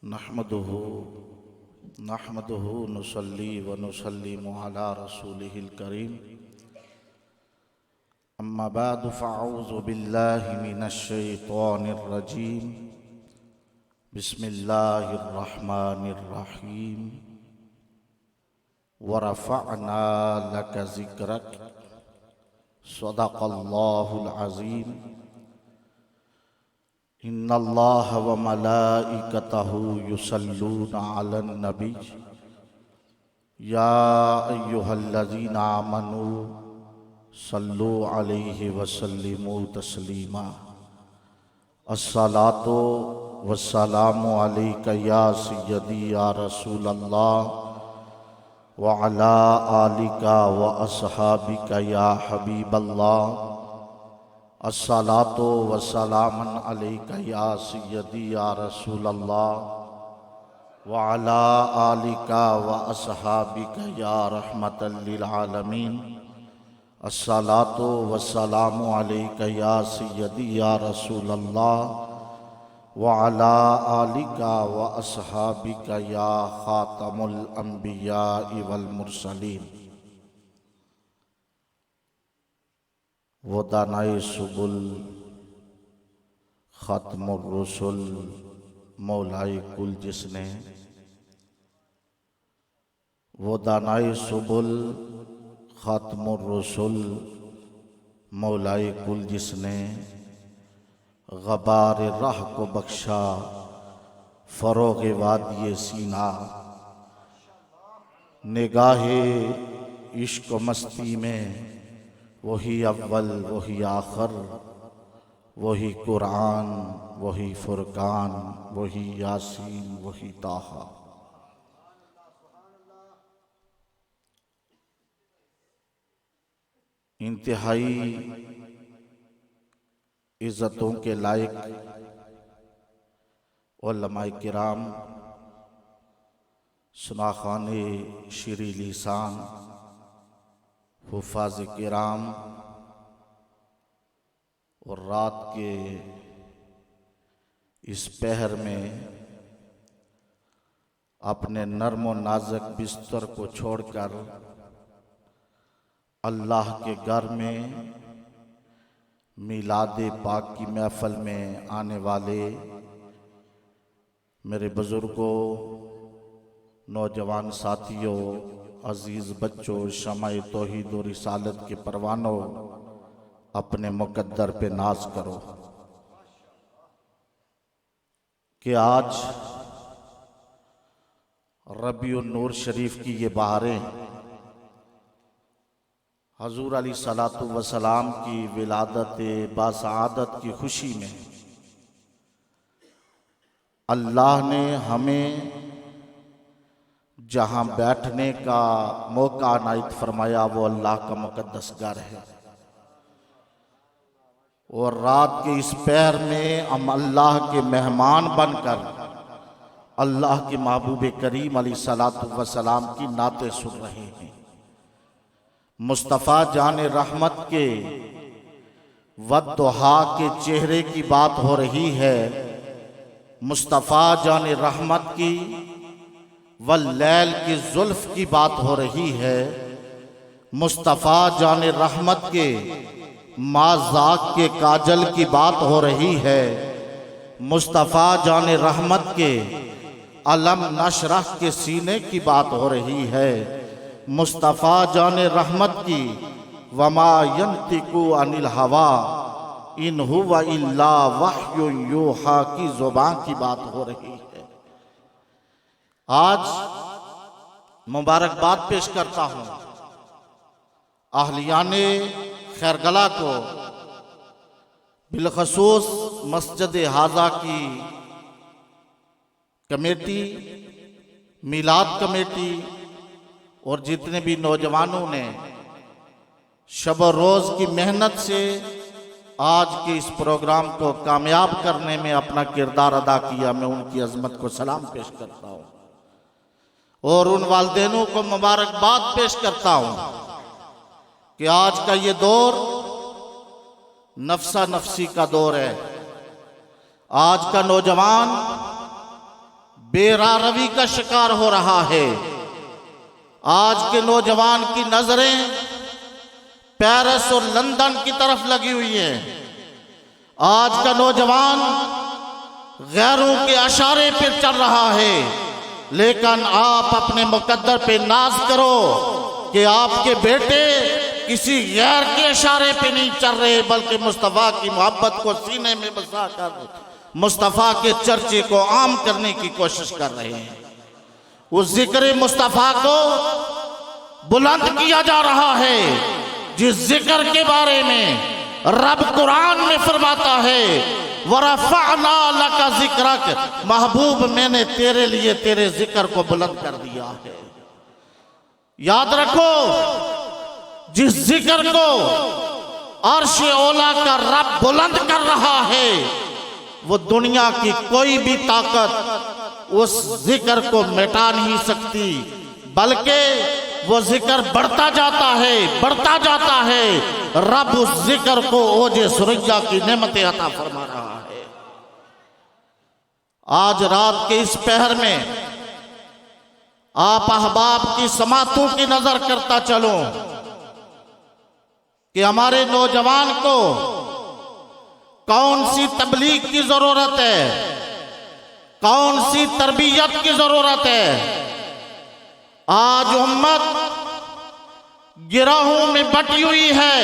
नहमदुहु नुसल्ली व नुसल्लिमु अला रसूलिहिल करीम। अम्मा बाद फ़अऊज़ु बिल्लाहि मिनश शैतानिर रजीम। बिस्मिल्लाहिर रहमानिर रहीम। व रफ़अना लक ज़िक्रक सदक़ल्लाहुल अज़ीम। इन्नल्लाह व मलाइकतहु युसल्लूना अलन नबी या अय्युहल्लज़ीना आमनू सल्लु अलैहि वसल्लिमू तस्लीमा। अस्सलातु वस्सलामु अलैका या सय्यदी या रसूलल्लाह व अला आलिका व अस्हाबिका या हबीबल्लाह। अस्सलातु वस्सलामन अलैका या सय्यदी या रसूलल्लाह व अला आलिका व अस्हाबिका या रहमतल लिल आलमीन। अस्सलातु वस्सलामु अलैका या सय्यदी या रसूलल्लाह व अला आलिका व अस्हाबिका या खातमुल अंबिया वल मुरसलीन। वो दानाए सुबुल ख़त्मुर रसूल मौलाए कुल जिसने, वो दानाए सुबुल ख़त्मुर रसूल मौलाए कुल जिसने, ग़बार राह को बख्शा फ़रोग़ वादिये सीना। निगाहे इश्क़ मस्ती में वही अव्वल वही आखिर, वही कुरान वही फुरकान, वही यासीन वही ताहा। इंतहाई इज़्ज़तों के लायक उलमाए किराम, सुनाखाने शिरी लिसान, हुफ़ाज़ किराम और रात के इस पहर में अपने नर्म व नाज़ुक बिस्तर को छोड़कर अल्लाह के घर में मिलादे पाक की महफ़िल में आने वाले मेरे बुज़ुर्गों, नौजवान साथियों, अज़ीज़ बच्चों, शमाए तौहीद और रिसालत के परवानों, अपने मुक़द्दर पे नाज करो कि आज रबीउन नूर शरीफ की ये बहारें हजूर अलैहिस्सलातु वस्सलाम की विलादत बासआदत की खुशी में अल्लाह ने हमें जहाँ बैठने का मौका अनायत फरमाया वो अल्लाह का मुक़द्दस घर है। और रात के इस पहर में हम अल्लाह के मेहमान बनकर अल्लाह के महबूब करीम अलैहिस्सलातु वस्सलाम की नाते सुन रहे हैं। मुस्तफ़ा जान रहमत के वद्दुहा के चेहरे की बात हो रही है, मुस्तफ़ा जान रहमत की वल्लैल की जुल्फ़ की बात हो रही है, मुस्तफ़ा जान रहमत के माज़ाक के काजल की बात हो रही है, मुस्तफ़ा जान रहमत के अलम नशरह के सीने की बात हो रही है, मुस्तफ़ा जान रहमत की वमा यंतिकु अनिल हवा इन हुवा इल्ला वह्युन यूहा की ज़ुबान की बात हो रही है। आज मुबारकबाद पेश करता हूँ अहलियाने खैरगला को, बिलखसूस मस्जिद हाजा की कमेटी, मिलाद कमेटी और जितने भी नौजवानों ने शब रोज़ की मेहनत से आज के इस प्रोग्राम को कामयाब करने में अपना किरदार अदा किया, मैं उनकी अज़मत को सलाम पेश करता हूँ और उन वालिदैनों को मुबारकबाद पेश करता हूँ कि आज का ये दौर नफ्सा नफसी का दौर है। आज का नौजवान बेरारवी का शिकार हो रहा है। आज के नौजवान की नजरें पेरिस और लंदन की तरफ लगी हुई हैं। आज का नौजवान गैरों के इशारे पर चल रहा है, लेकिन आप अपने मुकद्दर पे नाज करो कि आपके बेटे किसी गैर के इशारे पे नहीं चल रहे, बल्कि मुस्तफ़ा की मोहब्बत को सीने में बसा कर मुस्तफ़ा के चर्चे को आम करने की कोशिश कर रहे हैं। उस जिक्र मुस्तफ़ा को बुलंद किया जा रहा है जिस जिक्र के बारे में रब कुरान में फरमाता है, वरफ़अना लका ज़िक्रक, महबूब मैंने तेरे लिए तेरे जिक्र को बुलंद कर दिया है। याद रखो, जिस जिक्र को अर्श औला का रब बुलंद कर रहा है, वो दुनिया की कोई भी ताकत उस जिक्र को मिटा नहीं सकती, बल्कि वो जिक्र बढ़ता जाता है, बढ़ता जाता है। रब उस जिक्र को ओजे सुरैया की नेमतें अता फरमा रहा है। आज रात के इस पहर में आप अहबाब की समातों की नजर करता चलो कि हमारे नौजवान को कौन सी तबलीग की जरूरत है, कौन सी तरबियत की जरूरत है। आज उम्मत गिरोहों में बटी हुई है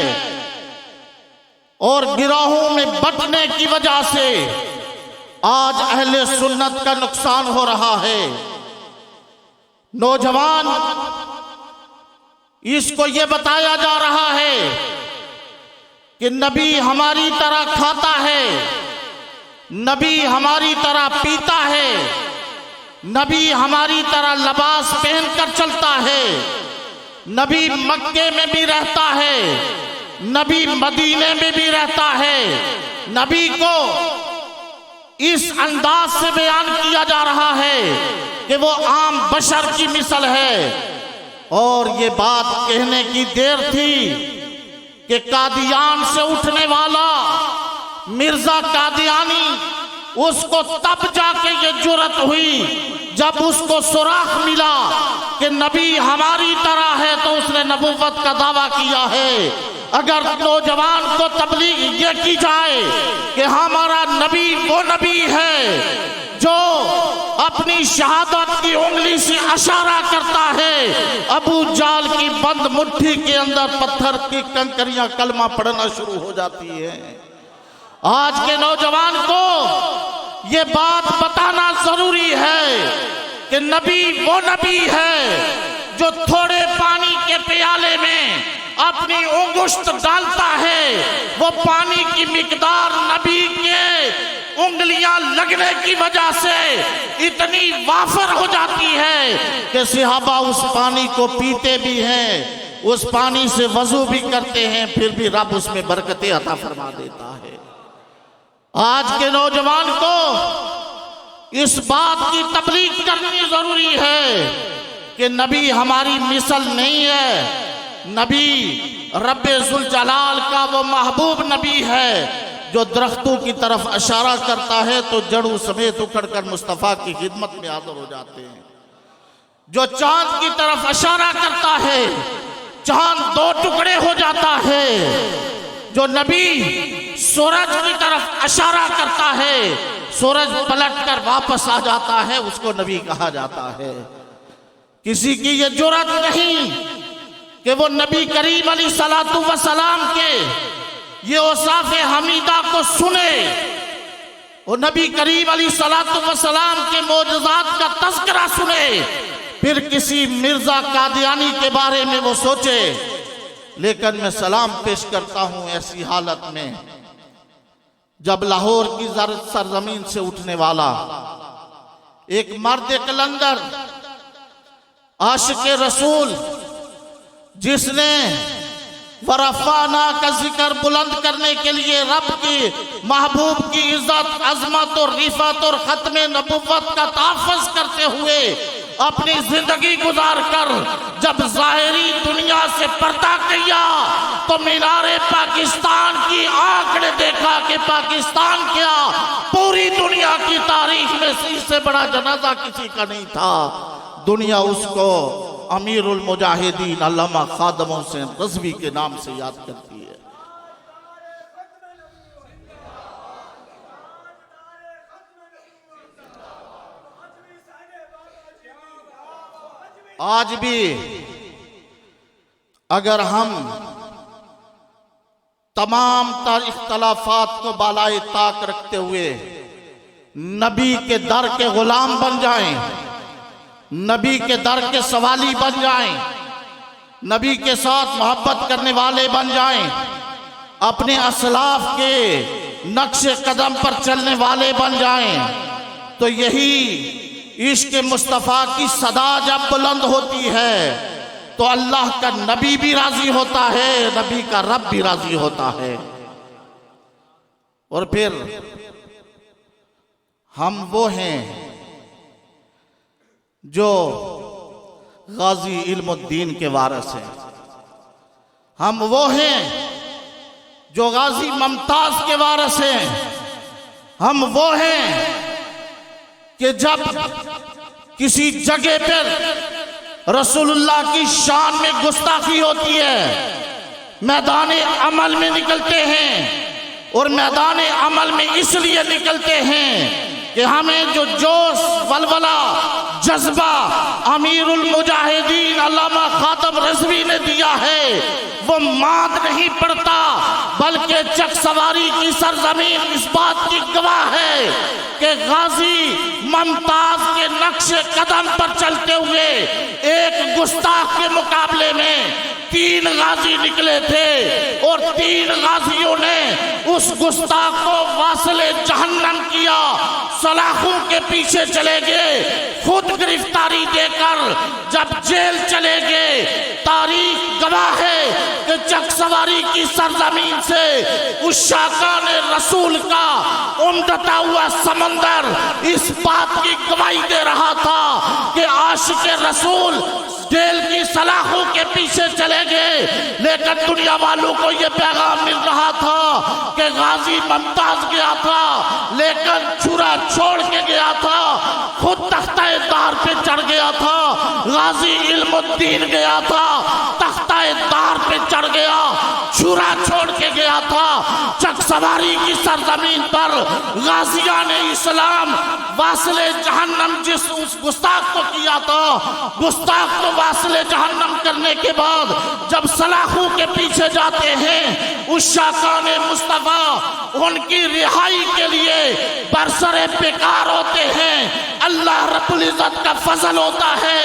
और गिरोहों में बटने की वजह से आज अहले सुन्नत का नुकसान हो रहा है। नौजवान इसको ये बताया जा रहा है कि नबी हमारी तरह खाता है, नबी हमारी तरह पीता है, नबी हमारी तरह लिबास पहनकर चलता है, नबी मक्के में भी रहता है, नबी मदीने में भी रहता है। नबी को इस अंदाज से बयान किया जा रहा है कि वो आम बशर की मिसल है। और ये बात कहने की देर थी कि कादियान से उठने वाला मिर्जा कादियानी, उसको तब जाके ये जुर्रत हुई जब उसको सुराख मिला कि नबी हमारी तरह है, तो उसने नबूवत का दावा किया है। अगर नौजवान को तबलीग ये की जाए कि हमारा नबी वो नबी है जो अपनी शहादत की उंगली से इशारा करता है, अबू जाल की बंद मुट्ठी के अंदर पत्थर की कंकरियां कलमा पढ़ना शुरू हो जाती है। आज के नौजवान को ये बात बताना जरूरी है कि नबी वो नबी है जो थोड़े पानी के प्याले में अपनी उंगुष्ट डालता है। वो पानी की मिकदार नबी के उंगलियां लगने की वजह से इतनी वाफर हो जाती है कि सहाबा उस पानी को पीते भी हैं, उस पानी से वजू भी करते हैं, फिर भी रब उसमें बरकतें अता फरमा देता है। आज के नौजवान को इस बात की तबलीग करनी जरूरी है कि नबी हमारी मिसल नहीं है, नबी रब्बे जुल जलाल का वो महबूब नबी है जो दरख्तों की तरफ इशारा करता है तो जड़ों समेत उखड़कर मुस्तफ़ा की खिदमत में हाज़िर हो जाते हैं। जो चांद की तरफ इशारा करता है, चांद दो टुकड़े हो जाता है। जो नबी सूरज की तरफ इशारा करता है, सूरज पलटकर वापस आ जाता है, उसको नबी कहा जाता है। किसी की ये जुर्रत नहीं कि वो नबी करीम अलैहिस्सलातु वस्सलाम के ये औसाफ हमीदा को सुने, वो नबी करीम अलैहिस्सलातु वस्सलाम के मोजज़ात का तज़किरा सुने, फिर किसी मिर्जा कादियानी के बारे में वो सोचे। लेकिन मैं सलाम पेश करता हूं ऐसी हालत में जब लाहौर की सरजमीन से उठने वाला एक मर्द कलंदर आशिक रसूल, जिसने वरफ़ाना का जिक्र बुलंद करने के लिए रब की महबूब की इज्जत, अजमत और रिफत और खत्मे नबुव्वत का तहफ़्फ़ुज़ करते हुए अपनी जिंदगी गुजार कर जब जाहिरी दुनिया से पर्दा किया तो मीनारे पाकिस्तान की आंख ने देखा कि पाकिस्तान क्या पूरी दुनिया की तारीख में इससे बड़ा जनाजा किसी का नहीं था। दुनिया उसको अमीरुल मुजाहिदीन अल्लामा खादम हुसैन रज़वी के नाम से याद करती है। आज भी अगर हम तमाम तर इख्तलाफात को बालाए ताक रखते हुए नबी के दर के गुलाम बन जाएं, नबी के दर के सवाली बन जाएं, नबी के साथ मोहब्बत करने वाले बन जाएं, अपने असलाफ के नक्शे कदम पर चलने वाले बन जाएं, तो यही इश्क मुस्तफ़ा की सदा जब बुलंद होती है तो अल्लाह का नबी भी राजी होता है, नबी का रब भी राजी होता है। और फिर हम वो हैं जो गाजी इल्मुद्दीन के वारिस हैं, हम वो हैं जो गाजी मुमताज के वारिस हैं, हम वो हैं कि जब किसी जगह पर रसूलुल्लाह की शान में गुस्ताखी होती है मैदान अमल में निकलते हैं। और मैदान अमल में इसलिए निकलते हैं कि हमें जो जोश वलवला जज्बा अमीरुल मुजाहिदीन अल्लामा खातम रज़वी ने दिया है वो माद नहीं पड़ता, बल्कि चक सवारी की सरजमीन इस बात की गवाह है कि गाजी मुमताज के नक्शे कदम पर चलते हुए एक गुस्ताख के मुकाबले में 3 गाजी निकले थे और 3 गाजियों ने उस गुस्ताख को वासले जहन्नम किया, सलाखों के पीछे चले गए, खुद गिरफ्तारी देकर जब जेल चले गए। तारीख गवाह है कि चक सवारी की सरजमीन से उस शाकान रसूल का उमड़ता हुआ समंदर इस बात की गवाही दे रहा था कि आशिक रसूल जेल की सलाखों के पीछे चले गए, लेकिन दुनिया वालों को यह पैगाम मिल रहा था कि गाजी मुमताज गया था लेकिन छुरा छोड़ के गया था, खुद तख्ताए दार पे चढ़ गया था। गाजी इल्मुद्दीन गया था, तख्ताए दार पे चढ़ गया, छुरा छोड़ के गया था। चक सवारी की सरजमीन पर गाजियान इस्लाम वासले जहन्नम जिस उस गुस्ताख को किया था, गुस्ताख को वासले जहन्नम करने के बाद जब सलाखों के पीछे जाते हैं उस शाकान मुस्तफ़ा उनकी रिहाई के लिए बरसरे बेकार होते हैं। अल्लाह रब्बुल इज़्ज़त का फजल होता है,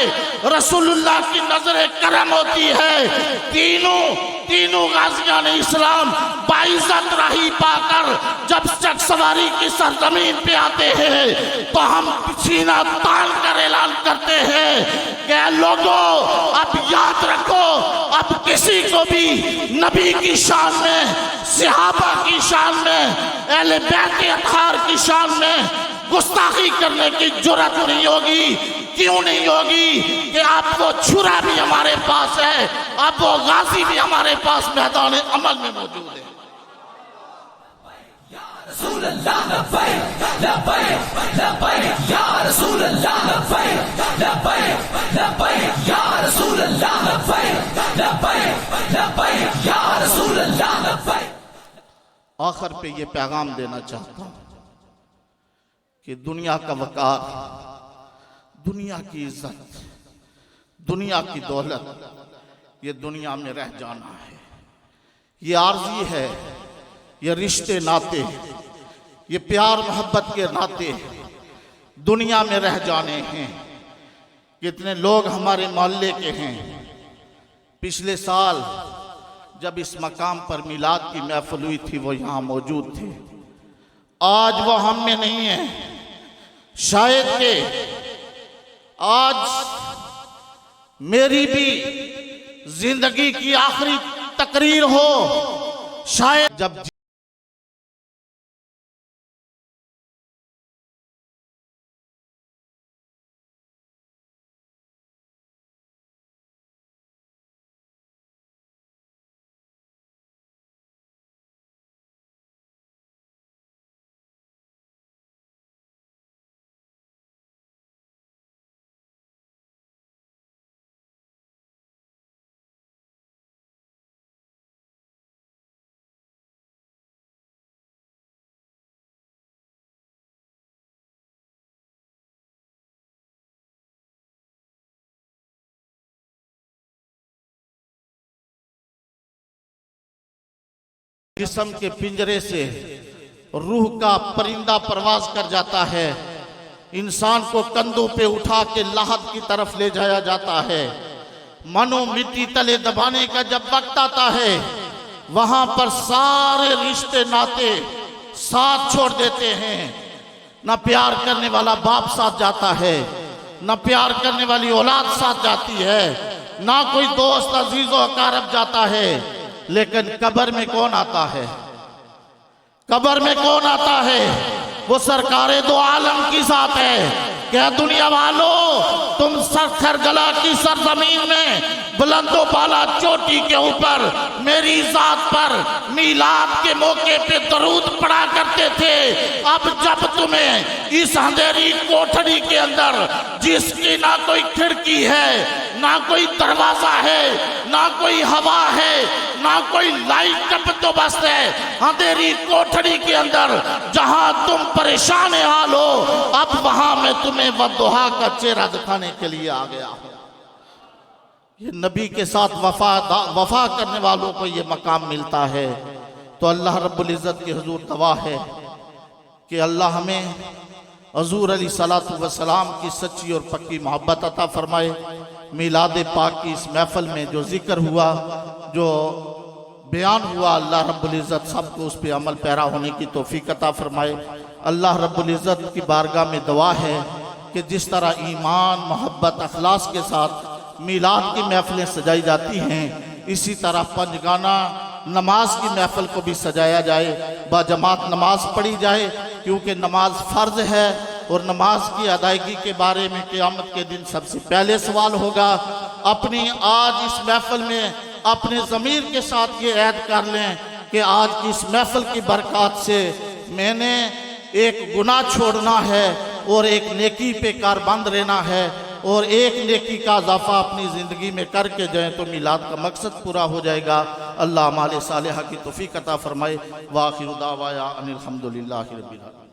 रसूलुल्लाह की नजर करम होती है। तीनों गाजियान इस्लाम बाइज़्ज़त राही पाकर जब चक सवारी की सरजमीन पे आते हैं तो हम सीना तान कर ऐलान करते हैं कि लोगों अब याद रखो, अब किसी को भी नबी की शान में, सहाबा की शान में, अहले बैत अतहार की शान में गुस्ताखी करने की जुर्रत नहीं होगी। क्यों नहीं होगी कि अब वो छुरा भी हमारे पास है, अब वो गाजी भी हमारे पास मैदान अमल में मौजूद है। आखिर पे ये पैगाम देना चाहता हूं कि दुनिया का वकार, दुनिया की इज्जत, दुनिया की दौलत ये दुनिया में रह जाना है। ये आर्जी है, ये रिश्ते नाते, ये प्यार मोहब्बत के नाते दुनिया में रह जाने हैं। कितने लोग हमारे मोहल्ले के हैं, पिछले साल जब इस मकाम पर मिलाद की महफिल हुई थी वो यहाँ मौजूद थे, आज वो हम में नहीं है। शायद के आज मेरी भी जिंदगी की आखिरी तकरीर हो, शायद जब जिस्म के पिंजरे से रूह का परिंदा परवाज कर जाता है, इंसान को कंधों पे उठा के लाहद की तरफ ले जाया जाता है। मनो मिट्टी तले दबाने का जब वक्त आता है, वहां पर सारे रिश्ते नाते साथ छोड़ देते हैं। न प्यार करने वाला बाप साथ जाता है, न प्यार करने वाली औलाद साथ जाती है, ना कोई दोस्त अजीजो अकारब जाता है। लेकिन कब्र में कौन आता है? कब्र में कौन आता है? वो सरकारे दो आलम की साथ है। क्या दुनिया वालों, तुम सरखरगला की सरजमीन में बुलंदो बाला चोटी के ऊपर मेरी जात पर मीलाद के मौके पे दरूद पढ़ा करते थे। अब जब तुम्हें इस अंधेरी कोठरी के अंदर, जिसकी ना कोई खिड़की है, ना कोई दरवाजा है, ना कोई हवा है, ना कोई लाइट का बंदोबस्त है, अंधेरी कोठरी के अंदर जहां तुम परेशान हाल हो, अब वहां मैं तुम्हें वद्दुहा का चेहरा दिखाने के लिए आ गया हूं। ये नबी के साथ वफा करने वालों को ये मकाम मिलता है। तो अल्लाह रब्बुल इज़्ज़त के हुजूर गवाह है कि अल्लाह हमें हजूर अलैहिस्सलातु वस्सलाम की सच्ची और पक्की मोहब्बत अता फरमाए। मिलाद पाक की इस महफिल में जो जिक्र हुआ, जो बयान हुआ, अल्लाह रब्बुल इज़्ज़त सबको उस पर अमल पैरा होने की तौफीक अता फरमाए। अल्लाह रब्बुल इज़्ज़त की बारगाह में दुआ है कि जिस तरह ईमान, मोहब्बत, अखलास के साथ मिलाद की महफिलें सजाई जाती हैं, इसी तरह पंजगाना नमाज की महफिल को भी सजाया जाए, बाजमात नमाज पढ़ी जाए, क्योंकि नमाज फ़र्ज है और नमाज की अदायगी के बारे में क़यामत के दिन सबसे पहले सवाल होगा। अपनी आज इस महफिल में अपने ज़मीर के साथ ये ऐद कर लें कि आज की इस महफिल की बरकत से मैंने एक गुनाह छोड़ना है और एक नेकी पे कारबंद रहना है, और एक नेकी का इजाफा अपनी ज़िंदगी में करके जाएँ तो मिलाद का मकसद पूरा हो जाएगा। अल्लाह हमारे सालिहा की तौफीक अता फरमाए। व आखिरु दावाया अनिल हम्दुलिल्लाहि रब्बिल आलमीन।